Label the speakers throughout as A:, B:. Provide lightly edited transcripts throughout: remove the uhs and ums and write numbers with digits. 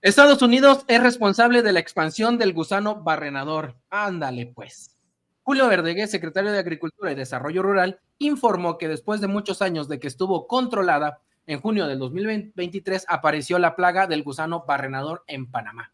A: Estados Unidos es responsable de la expansión del gusano barrenador. Ándale, pues. Julio Verdeguer, secretario de Agricultura y Desarrollo Rural, informó que después de muchos años de que estuvo controlada, en junio del 2023 apareció la plaga del gusano barrenador en Panamá.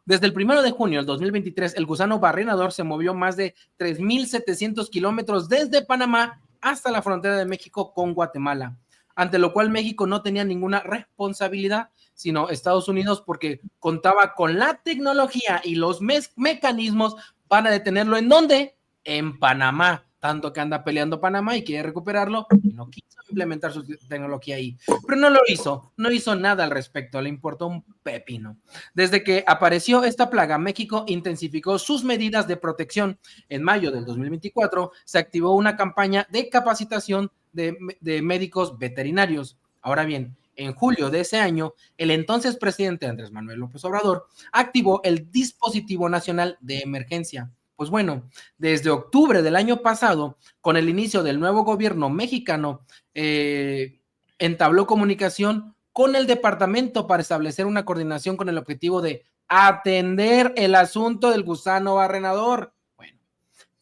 A: Desde el 1 de junio del 2023, el gusano barrenador se movió más de 3,700 kilómetros desde Panamá hasta la frontera de México con Guatemala, ante lo cual México no tenía ninguna responsabilidad, sino Estados Unidos, porque contaba con la tecnología y los mecanismos para detenerlo. ¿En dónde? En Panamá. Tanto que anda peleando Panamá y quiere recuperarlo, y no quiso implementar su tecnología ahí. Pero no lo hizo, no hizo nada al respecto, le importó un pepino. Desde que apareció esta plaga, México intensificó sus medidas de protección. En mayo del 2024 se activó una campaña de capacitación de médicos veterinarios. Ahora bien, en julio de ese año, el entonces presidente Andrés Manuel López Obrador activó el Dispositivo Nacional de Emergencia. Pues bueno, desde octubre del año pasado, con el inicio del nuevo gobierno mexicano, entabló comunicación con el departamento para establecer una coordinación con el objetivo de atender el asunto del gusano barrenador. Bueno,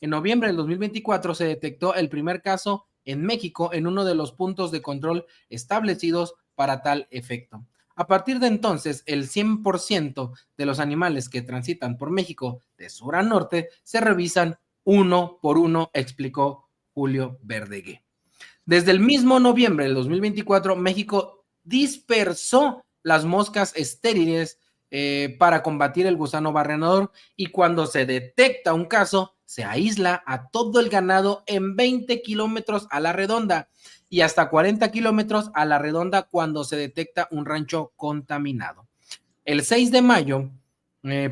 A: en noviembre del 2024 se detectó el primer caso en México en uno de los puntos de control establecidos para tal efecto. A partir de entonces, el 100% de los animales que transitan por México de sur a norte se revisan uno por uno, explicó Julio Verdeguer. Desde el mismo noviembre del 2024, México dispersó las moscas estériles para combatir el gusano barrenador, y cuando se detecta un caso, se aísla a todo el ganado en 20 kilómetros a la redonda y hasta 40 kilómetros a la redonda cuando se detecta un rancho contaminado. El 6 de mayo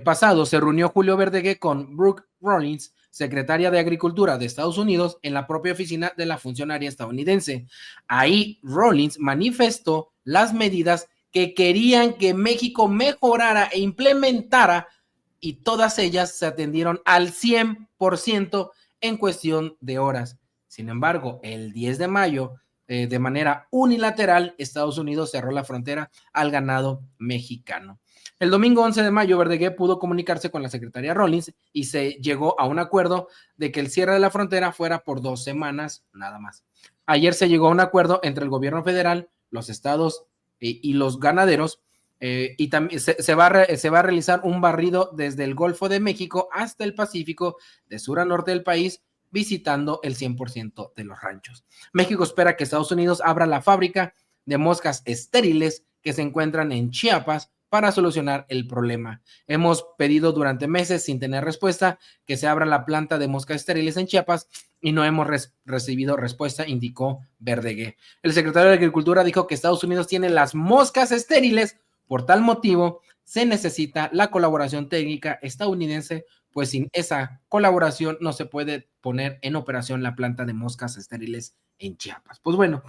A: pasado se reunió Julio Verdeguer con Brooke Rollins, secretaria de Agricultura de Estados Unidos, en la propia oficina de la funcionaria estadounidense. Ahí Rollins manifestó las medidas que querían que México mejorara e implementara, y todas ellas se atendieron al 100% en cuestión de horas. Sin embargo, el 10 de mayo, de manera unilateral, Estados Unidos cerró la frontera al ganado mexicano. El domingo 11 de mayo, Verdeguer pudo comunicarse con la secretaria Rollins y se llegó a un acuerdo de que el cierre de la frontera fuera por 2 semanas, nada más. Ayer se llegó a un acuerdo entre el gobierno federal, los estados y los ganaderos, y también se va a realizar un barrido desde el Golfo de México hasta el Pacífico, de sur a norte del país, visitando el 100% de los ranchos. México espera que Estados Unidos abra la fábrica de moscas estériles que se encuentran en Chiapas para solucionar el problema. Hemos pedido durante meses sin tener respuesta que se abra la planta de moscas estériles en Chiapas y no hemos recibido respuesta, indicó Verdeguer. El secretario de Agricultura dijo que Estados Unidos tiene las moscas estériles. Por tal motivo, se necesita la colaboración técnica estadounidense, pues sin esa colaboración no se puede poner en operación la planta de moscas estériles en Chiapas. Pues bueno,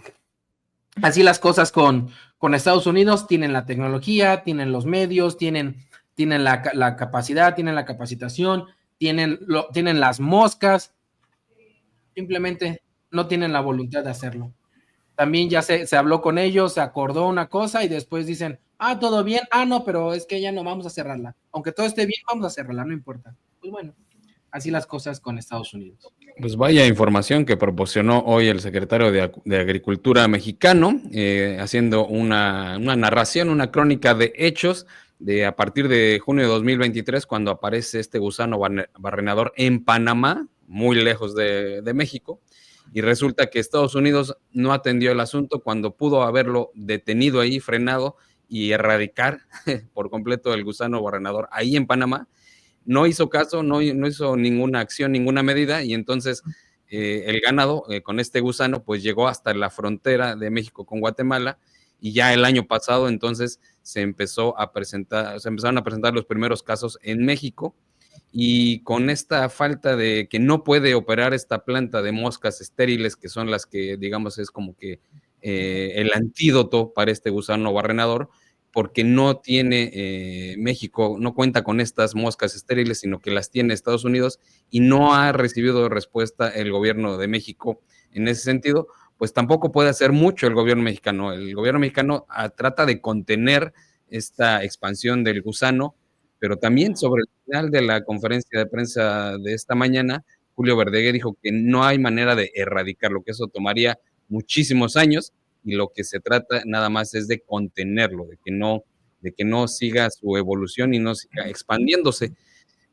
A: así las cosas con Estados Unidos. Tienen la tecnología, tienen los medios, tienen la capacidad, tienen la capacitación, tienen las moscas, simplemente no tienen la voluntad de hacerlo. También ya se habló con ellos, se acordó una cosa y después dicen, todo bien, no, pero es que ya no vamos a cerrarla. Aunque todo esté bien, vamos a cerrarla, no importa. Pues bueno, así las cosas con Estados Unidos.
B: Pues vaya información que proporcionó hoy el secretario de Agricultura mexicano, haciendo una narración, una crónica de hechos de a partir de junio de 2023, cuando aparece este gusano barrenador en Panamá, muy lejos de México, y resulta que Estados Unidos no atendió el asunto cuando pudo haberlo detenido ahí, frenado y erradicar por completo el gusano barrenador ahí en Panamá. No hizo caso, no hizo ninguna acción, ninguna medida, y entonces el ganado con este gusano pues llegó hasta la frontera de México con Guatemala, y ya el año pasado entonces se empezaron a presentar los primeros casos en México, y con esta falta de que no puede operar esta planta de moscas estériles, que son las que digamos es como que el antídoto para este gusano barrenador, porque no tiene México, no cuenta con estas moscas estériles, sino que las tiene Estados Unidos, y no ha recibido respuesta el gobierno de México en ese sentido, pues tampoco puede hacer mucho el gobierno mexicano. El gobierno mexicano trata de contener esta expansión del gusano, pero también sobre el final de la conferencia de prensa de esta mañana, Julio Verdeguer dijo que no hay manera de erradicarlo, que eso tomaría muchísimos años y lo que se trata nada más es de contenerlo, de que no siga su evolución y no siga expandiéndose.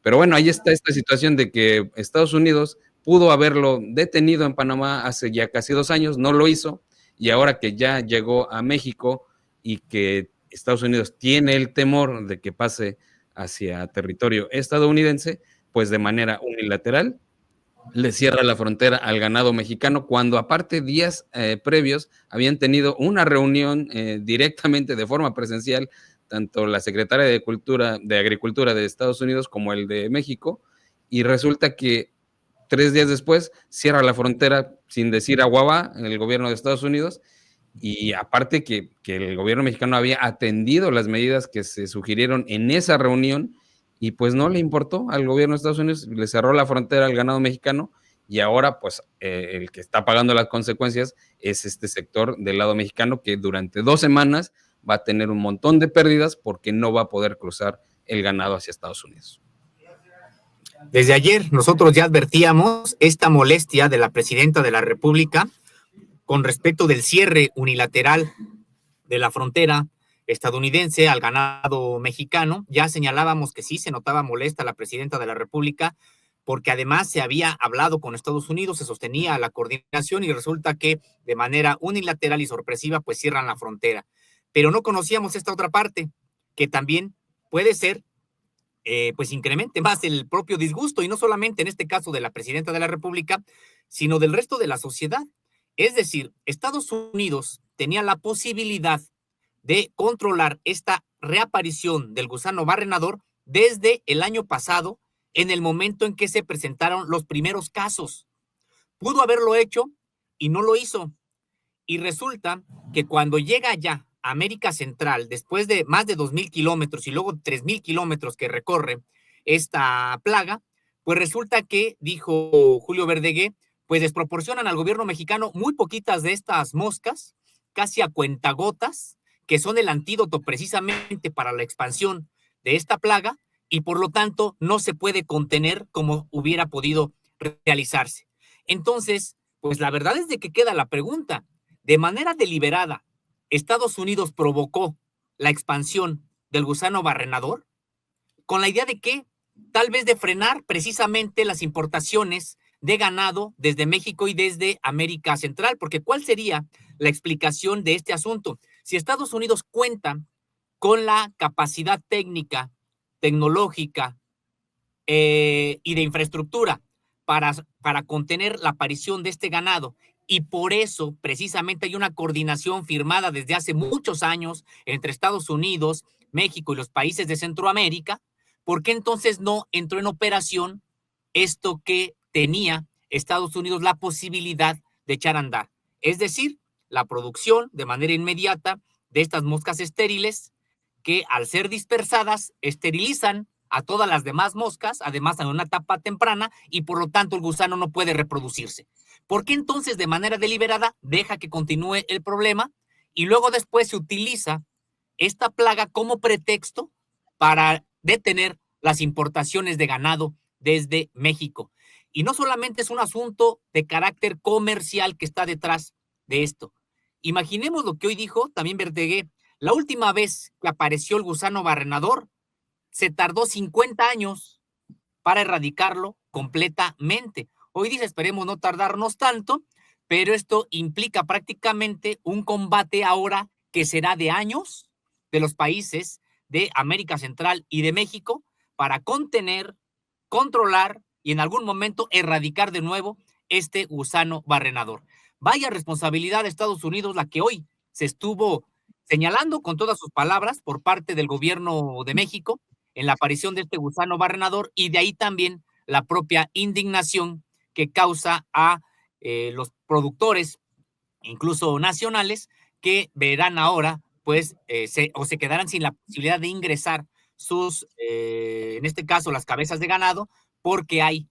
B: Pero bueno, ahí está esta situación de que Estados Unidos pudo haberlo detenido en Panamá hace ya casi 2 años, no lo hizo, y ahora que ya llegó a México y que Estados Unidos tiene el temor de que pase hacia territorio estadounidense, pues de manera unilateral le cierra la frontera al ganado mexicano, cuando aparte días previos habían tenido una reunión directamente de forma presencial, tanto la secretaria de Agricultura de Estados Unidos como el de México, y resulta que 3 días después cierra la frontera sin decir aguaba en el gobierno de Estados Unidos, y aparte que el gobierno mexicano había atendido las medidas que se sugirieron en esa reunión, y pues no le importó al gobierno de Estados Unidos, le cerró la frontera al ganado mexicano, y ahora pues el que está pagando las consecuencias es este sector del lado mexicano, que durante 2 semanas va a tener un montón de pérdidas porque no va a poder cruzar el ganado hacia Estados Unidos.
C: Desde ayer nosotros ya advertíamos esta molestia de la presidenta de la República con respecto del cierre unilateral de la frontera estadounidense al ganado mexicano. Ya señalábamos que sí se notaba molesta la presidenta de la República, porque además se había hablado con Estados Unidos, se sostenía la coordinación y resulta que de manera unilateral y sorpresiva pues cierran la frontera. Pero no conocíamos esta otra parte, que también puede ser pues incremente más el propio disgusto, y no solamente en este caso de la presidenta de la República, sino del resto de la sociedad. Es decir, Estados Unidos tenía la posibilidad de controlar esta reaparición del gusano barrenador desde el año pasado, en el momento en que se presentaron los primeros casos. Pudo haberlo hecho y no lo hizo. Y resulta que cuando llega ya a América Central, después de más de 2,000 kilómetros y luego 3,000 kilómetros que recorre esta plaga, pues resulta que, dijo Julio Verdeguer, pues desproporcionan al gobierno mexicano muy poquitas de estas moscas, casi a cuentagotas, que son el antídoto precisamente para la expansión de esta plaga, y por lo tanto no se puede contener como hubiera podido realizarse. Entonces, pues la verdad es de que queda la pregunta: de manera deliberada, Estados Unidos provocó la expansión del gusano barrenador con la idea de que tal vez de frenar precisamente las importaciones de ganado desde México y desde América Central, porque ¿cuál sería la explicación de este asunto? Si Estados Unidos cuenta con la capacidad técnica, tecnológica y de infraestructura para contener la aparición de este ganado, y por eso precisamente hay una coordinación firmada desde hace muchos años entre Estados Unidos, México y los países de Centroamérica, ¿por qué entonces no entró en operación esto que tenía Estados Unidos la posibilidad de echar a andar? Es decir, la producción de manera inmediata de estas moscas estériles que, al ser dispersadas, esterilizan a todas las demás moscas, además en una etapa temprana, y por lo tanto el gusano no puede reproducirse. ¿Por qué entonces de manera deliberada deja que continúe el problema y luego después se utiliza esta plaga como pretexto para detener las importaciones de ganado desde México? Y no solamente es un asunto de carácter comercial que está detrás de esto. Imaginemos lo que hoy dijo también Verdeguer. La última vez que apareció el gusano barrenador, se tardó 50 años para erradicarlo completamente. Hoy dice, esperemos no tardarnos tanto, pero esto implica prácticamente un combate ahora que será de años de los países de América Central y de México para contener, controlar y en algún momento erradicar de nuevo este gusano barrenador. Vaya responsabilidad de Estados Unidos la que hoy se estuvo señalando con todas sus palabras por parte del gobierno de México en la aparición de este gusano barrenador, y de ahí también la propia indignación que causa a los productores, incluso nacionales, que verán ahora, pues, se quedarán sin la posibilidad de ingresar sus, en este caso, las cabezas de ganado, porque hay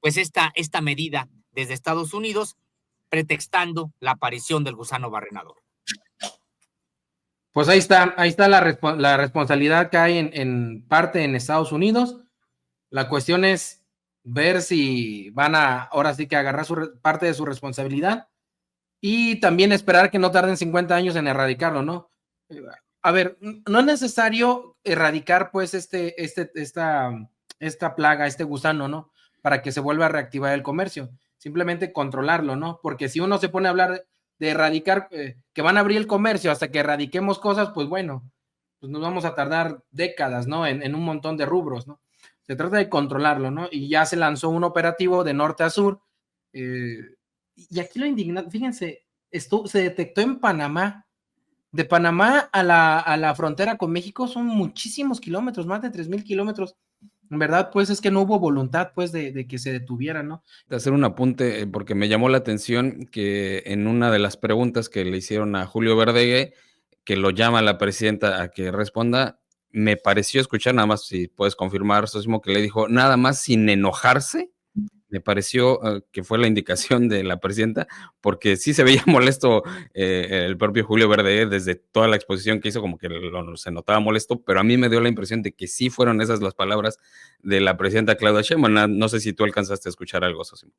C: pues esta medida desde Estados Unidos pretextando la aparición del gusano barrenador.
A: Pues ahí está la responsabilidad que hay en parte en Estados Unidos. La cuestión es ver si van a, ahora sí que agarrar parte de su responsabilidad y también esperar que no tarden 50 años en erradicarlo, ¿no? A ver, no es necesario erradicar pues esta plaga, este gusano, ¿no? Para que se vuelva a reactivar el comercio. Simplemente controlarlo, ¿no? Porque si uno se pone a hablar de erradicar, que van a abrir el comercio hasta que erradiquemos cosas, pues bueno, pues nos vamos a tardar décadas, ¿no? En un montón de rubros, ¿no? Se trata de controlarlo, ¿no? Y ya se lanzó un operativo de norte a sur. Y aquí lo indignante, fíjense, esto se detectó en Panamá. De Panamá a la frontera con México son muchísimos kilómetros, más de 3,000 kilómetros. En verdad, pues es que no hubo voluntad, pues, de que se detuviera, ¿no?
B: De hacer un apunte, porque me llamó la atención que en una de las preguntas que le hicieron a Julio Verdeguer, que lo llama la presidenta a que responda, me pareció escuchar, nada más si puedes confirmar, Sosimo, que le dijo, nada más sin enojarse. Me pareció que fue la indicación de la presidenta, porque sí se veía molesto el propio Julio Verdeguer desde toda la exposición que hizo, como que se notaba molesto, pero a mí me dio la impresión de que sí fueron esas las palabras de la presidenta Claudia Sheinbaum. No sé si tú alcanzaste a escuchar algo, Sosimo.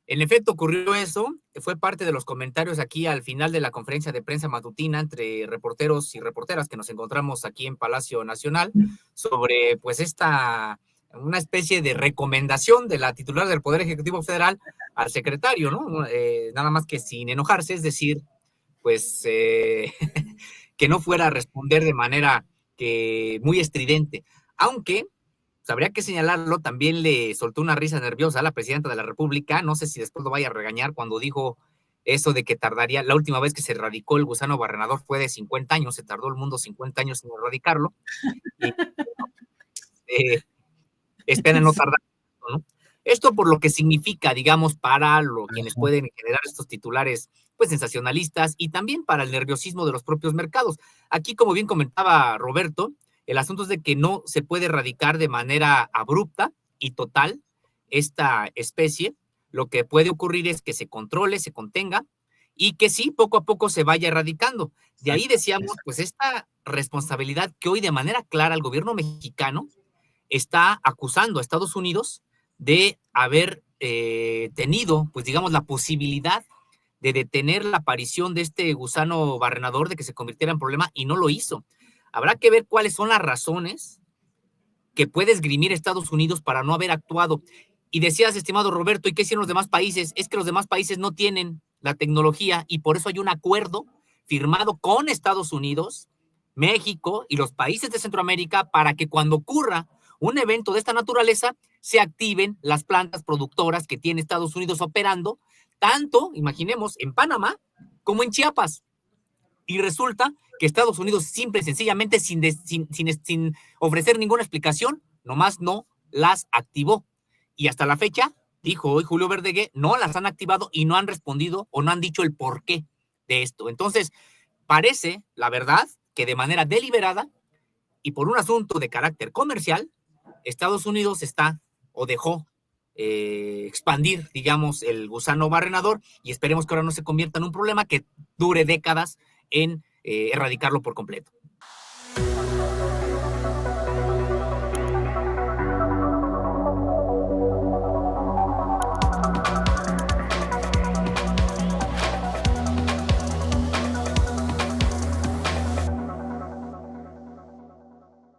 C: En efecto, ocurrió eso, fue parte de los comentarios aquí al final de la conferencia de prensa matutina entre reporteros y reporteras que nos encontramos aquí en Palacio Nacional sobre pues una especie de recomendación de la titular del Poder Ejecutivo Federal al secretario, ¿no? Nada más que sin enojarse, es decir, pues que no fuera a responder de manera muy estridente, aunque habría que señalarlo, también le soltó una risa nerviosa a la presidenta de la República, no sé si después lo vaya a regañar cuando dijo eso de que tardaría, la última vez que se erradicó el gusano barrenador fue de 50 años, se tardó el mundo 50 años en erradicarlo, y esperen no tardar, ¿no? Esto por lo que significa, digamos, para quienes pueden generar estos titulares pues sensacionalistas y también para el nerviosismo de los propios mercados. Aquí, como bien comentaba Roberto, el asunto es de que no se puede erradicar de manera abrupta y total esta especie. Lo que puede ocurrir es que se controle, se contenga y que sí, poco a poco se vaya erradicando. De ahí decíamos, pues esta responsabilidad que hoy de manera clara el gobierno mexicano está acusando a Estados Unidos de haber tenido, pues digamos, la posibilidad de detener la aparición de este gusano barrenador, de que se convirtiera en problema, y no lo hizo. Habrá que ver cuáles son las razones que puede esgrimir Estados Unidos para no haber actuado. Y decías, estimado Roberto, ¿y qué hicieron los demás países? Es que los demás países no tienen la tecnología y por eso hay un acuerdo firmado con Estados Unidos, México y los países de Centroamérica para que cuando ocurra un evento de esta naturaleza se activen las plantas productoras que tiene Estados Unidos operando, tanto, imaginemos, en Panamá como en Chiapas. Y resulta que Estados Unidos simple y sencillamente sin ofrecer ninguna explicación, nomás no las activó. Y hasta la fecha, dijo hoy Julio Verdeguer, no las han activado y no han respondido o no han dicho el porqué de esto. Entonces, parece, la verdad, que de manera deliberada y por un asunto de carácter comercial, Estados Unidos está o dejó expandir, digamos, el gusano barrenador y esperemos que ahora no se convierta en un problema que dure décadas en erradicarlo por completo.